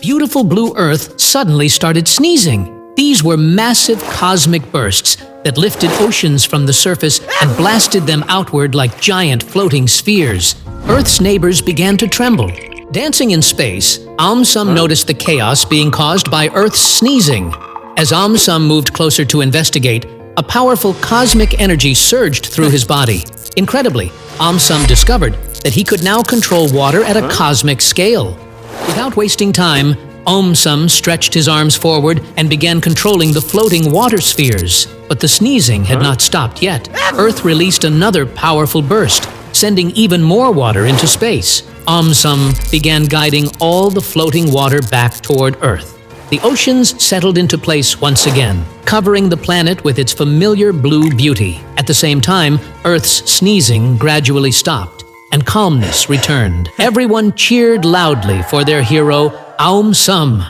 beautiful blue Earth suddenly started sneezing. These were massive cosmic bursts that lifted oceans from the surface and blasted them outward like giant floating spheres. Earth's neighbors began to tremble. Dancing in space, AumSum noticed the chaos being caused by Earth's sneezing. As AumSum moved closer to investigate, a powerful cosmic energy surged through his body. Incredibly, AumSum discovered that he could now control water at a cosmic scale. Without wasting time, AumSum stretched his arms forward and began controlling the floating water spheres. But the sneezing had not stopped yet. Earth released another powerful burst, sending even more water into space. AumSum began guiding all the floating water back toward Earth. The oceans settled into place once again, covering the planet with its familiar blue beauty. At the same time, Earth's sneezing gradually stopped, and calmness returned. Everyone cheered loudly for their hero, AumSum.